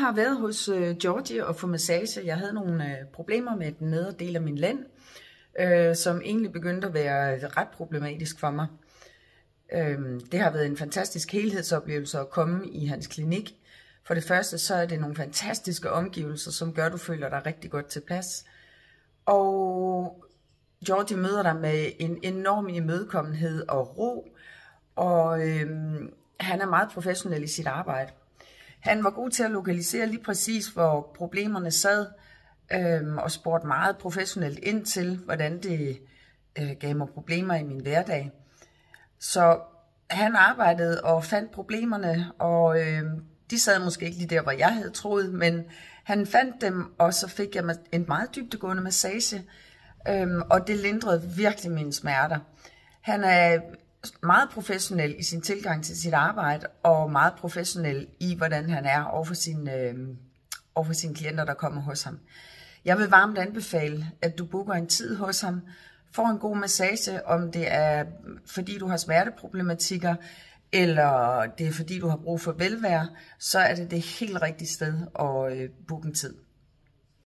har været hos Georgie og få massage. Jeg havde nogle problemer med den nedre del af min lænd, som egentlig begyndte at være ret problematisk for mig. Det har været en fantastisk helhedsoplevelse at komme i hans klinik. For det første så er det nogle fantastiske omgivelser, som gør, at du føler dig rigtig godt tilpas. Og Georgie møder dig med en enorm imødekommenhed og ro, og han er meget professionel i sit arbejde. Han var god til at lokalisere lige præcis, hvor problemerne sad, og spurgte meget professionelt ind til, hvordan det gav mig problemer i min hverdag. Så han arbejdede og fandt problemerne, og de sad måske ikke lige der, hvor jeg havde troet, men han fandt dem, og så fik jeg en meget dybdegående massage, og det lindrede virkelig mine smerter. Han er meget professionel i sin tilgang til sit arbejde, og meget professionel i, hvordan han er over for sine klienter, der kommer hos ham. Jeg vil varmt anbefale, at du booker en tid hos ham, får en god massage, om det er fordi du har smerteproblematikker, eller det er fordi du har brug for velvære, så er det det helt rigtige sted at booke en tid.